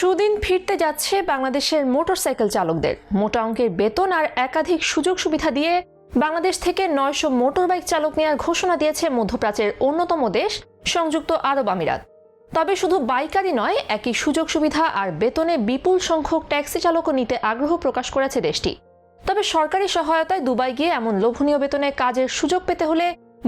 সুদিন ফিরতে যাচ্ছে বাংলাদেশের মোটরসাইকেল চালকদের। মোটা অঙ্কের বেতন আর একাধিক সুযোগ সুবিধা দিয়ে বাংলাদেশ থেকে 900 মোটরবাইক চালক নেওয়ার ঘোষণা দিয়েছে মধ্যপ্রাচ্যের অন্যতম দেশ সংযুক্ত আরব আমিরাত। তবে শুধু বাইকারই নয়, একই সুযোগ সুবিধা আর বেতনে বিপুল সংখ্যক ট্যাক্সি চালকও নিতে আগ্রহ প্রকাশ করেছে দেশটি। তবে সরকারি সহায়তায় দুবাই গিয়ে এমন লোভনীয় বেতনে কাজের সুযোগ পেতে হলে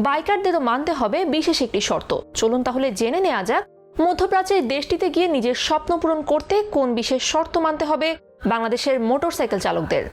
বাইকারদেরও মানতে হবে বিশেষ একটি শর্ত। চলুন তাহলে জেনে নেওয়া যাক মধ্যপ্রাচ্যের দেশটিতে গিয়ে নিজের স্বপ্ন পূরণ করতে কোন বিশেষ শর্ত মানতে হবে বাংলাদেশের মোটরসাইকেল চালকদের।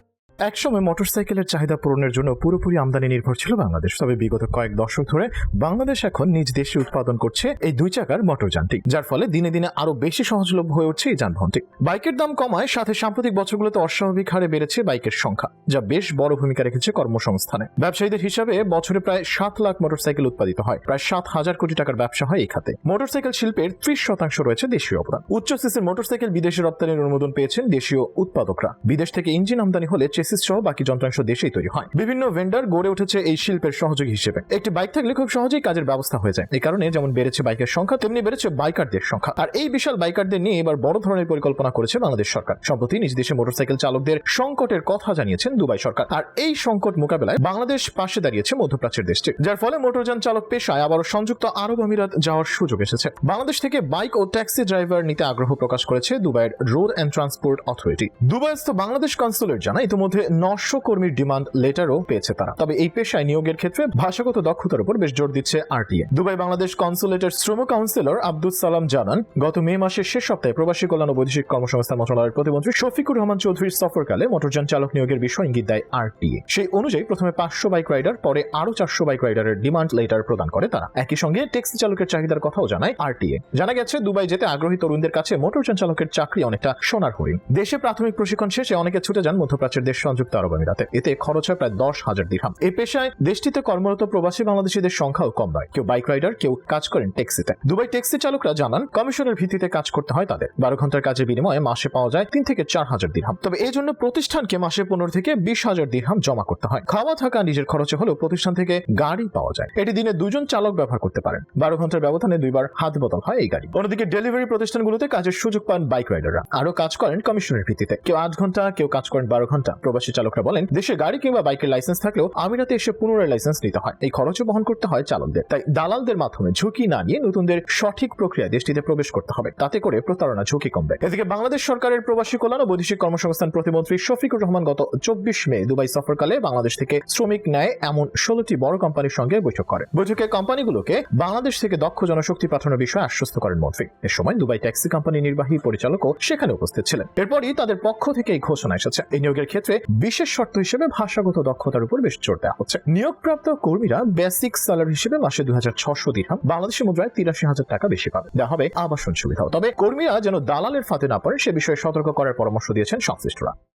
একসময় মোটরসাইকেলের চাহিদা পূরণের জন্য পুরোপুরি আমদানি নির্ভর ছিল বাংলাদেশ। তবে বিগত কয়েক দশক ধরে বাংলাদেশ এখন নিজ দেশে উৎপাদন করছে এই দুই চাকার মোটরযানটি, যার ফলে দিনে দিনে আরো বেশি সহজলভ্য হয়ে উঠছে এই যানবাহনটি। বাইকের দাম কমায়, সাথে সাম্প্রতিক বছরগুলোতে অস্বাভাবিক হারে বেড়েছে বাইকের সংখ্যা, যা বেশ বড় ভূমিকা রেখেছে কর্মসংস্থানে। ব্যবসায়ীদের হিসাবে বছরে প্রায় 7 লাখ মোটরসাইকেল উৎপাদিত হয়, প্রায় 7,000 কোটি টাকার ব্যবসা হয় এই খাতে। মোটরসাইকেল শিল্পের 30% রয়েছে দেশীয় অবদান। উচ্চ সিসির মোটরসাইকেল বিদেশে রপ্তানির অনুমোদন পেয়েছেন দেশীয় উৎপাদকরা। বিদেশ থেকে ইঞ্জিন আমদানি হলে চেসিস সহ বাকি যন্ত্রাংশ দেশেই তৈরি হয়। বিভিন্ন ভেন্ডার গড়ে উঠেছে এই শিল্পের সহযোগী হিসেবে। একটি বাইক থাকলে খুব সহজেই কাজের ব্যবস্থা হয়ে যায়। এই কারণে যেমন বেড়েছে বাইকের সংখ্যা, তেমনি বেড়েছে বাইকারদের সংখ্যা। আর এই বিশাল বাইকারদের নিয়ে এবার বড় ধরনের পরিকল্পনা করেছে বাংলাদেশ সরকার। সম্প্রতি নিজ দেশে মোটরসাইকেল চালকদের সংকটের কথা জানিয়েছেন দুবাই সরকার। আর এই সংকট মোকাবেলায় বাংলাদেশ পাশে দাঁড়িয়েছে মধ্যপ্রাচ্যের দেশটি, যার ফলে মোটরযান চালক পেশায় আবারও সংযুক্ত আরব আমিরাত যাওয়ার সুযোগ এসেছে। বাংলাদেশ থেকে বাইক ও ট্যাক্সি ড্রাইভার নিতে আগ্রহ প্রকাশ করেছে দুবাইয়ের রোড অ্যান্ড ট্রান্সপোর্ট অথরিটি। দুবাইস্থ বাংলাদেশ কনসুলেট জানায় ইতিমধ্যে 900 কর্মীর ডিমান্ড লেটারও পেয়েছে তারা। তবে এই পেশায় নিয়োগের ক্ষেত্রে ভাষাগত দক্ষতার উপর বেশ জোর দিচ্ছে আরটিএ। দুবাই বাংলাদেশ কনসুলেটের শ্রম কাউন্সিলর আব্দুল সালাম জানান, গত মে মাসের শেষ সপ্তাহে প্রবাসী কল্যাণ ও বৈদেশিক কর্মসংস্থান মন্ত্রণালয়ের প্রতিমন্ত্রী শফিকুর রহমান চৌধুরীর সফরকালে মোটরযান চালক নিয়োগের বিষয় ইঙ্গিত দেয় আরটিএ। সেই অনুযায়ী প্রথমে 500 বাইক রাইডার, পরে আরো 400 বাইক রাইডারের ডিমান্ড লেটার প্রদান করে তারা। একই সঙ্গে ট্যাক্সি চালকের চাহিদার কথাও জানায় আরটিএ। জানা গেছে দুবাই যেতে আগ্রহী তরুণদের কাছে মোটরযান চালকের চাকরি অনেকটা সোনার হরিণ। দেশে প্রাথমিক প্রশিক্ষণ শেষে অনেকে ছুটে যান মধ্যপ্রাচ্যের দেশ সংযুক্ত আরব আমিরাতে। এতে খরচ হয় প্রায় 10,000 দিরহাম। এই পেশায় দেশটিতে কর্মরত প্রবাসী বাংলাদেশিদের সংখ্যাও কম নয়। কেউ বাইক রাইডার, কেউ কাজ করেন ট্যাক্সিতে। দুবাই ট্যাক্সি চালকরা জানান, কমিশনের ভিত্তিতে কাজ করতে হয় তাদের। 12 ঘন্টার কাজের বিনিময়ে মাসে পাওয়া যায় 3 থেকে 4,000 দিরহাম। তবে এই জন্য প্রতিষ্ঠানকে মাসে 15 থেকে 20,000 দিরহাম জমা করতে হয়। খাওয়া থাকা নিজের খরচে হলেও প্রতিষ্ঠান থেকে গাড়ি পাওয়া যায়। এটি দিনে 2 জন চালক ব্যবহার করতে পারেন। 12 ঘন্টার ব্যবধানে 2 বার হাত বদল হয় এই গাড়ি। অন্যদিকে ডেলিভারি প্রতিষ্ঠানগুলোতে কাজের সুযোগ পান বাইক রাইডাররা। আরো কাজ করেন কমিশনের ভিত্তিতে। কেউ 8 ঘন্টা, কেউ কাজ করেন 12 ঘন্টা। প্রবাসী চালকরা বলেন, দেশে গাড়ি কিংবা বাইকের লাইসেন্স থাকলেও আমিরাতে এসে পুনরায় লাইসেন্স নিতে হয়। এই খরচও বহন করতে হয় চালকদের। তাই দালালদের মাধ্যমে ঝুঁকি না নিয়ে নতুনদের সঠিক প্রক্রিয়ায় দেশটিতে প্রবেশ করতে হবে। তাতে করে প্রতারণা ঝুঁকি কমবে। এদিকে বাংলাদেশ সরকারের প্রবাসী কল্যাণ ও বৈদেশিক কর্মসংস্থান প্রতিমন্ত্রী শফিকুর রহমান গত 24 মে দুবাই সফরকালে বাংলাদেশ থেকে শ্রমিক নেয় এমন 16টি বড় কোম্পানির সঙ্গে বৈঠক করেন। বৈঠকে কোম্পানিগুলোকে বাংলাদেশ থেকে দক্ষ জনশক্তি পাঠানোর বিষয়ে আশ্বস্ত করেন মন্ত্রী। এ সময় দুবাই ট্যাক্সি কোম্পানির নির্বাহী পরিচালকও সেখানে উপস্থিত ছিলেন। এরপরই তাদের পক্ষ থেকে এই ঘোষণা এসেছে। এই নিয়োগের ক্ষেত্রে বিশেষ শর্ত হিসেবে ভাষাগত দক্ষতার উপর বেশ জোর দেওয়া হচ্ছে। নিয়োগপ্রাপ্ত কর্মীরা বেসিক স্যালারি হিসেবে মাসে 2,600 দিরহাম, বাংলাদেশি মুদ্রায় 83,000 টাকা বেশি পাবে। দেওয়া হবে আবাসন সুবিধাও। তবে কর্মীরা যেন দালালের ফাঁদে না পড়ে সে বিষয়ে সতর্ক করার পরামর্শ দিয়েছেন সংশ্লিষ্টরা।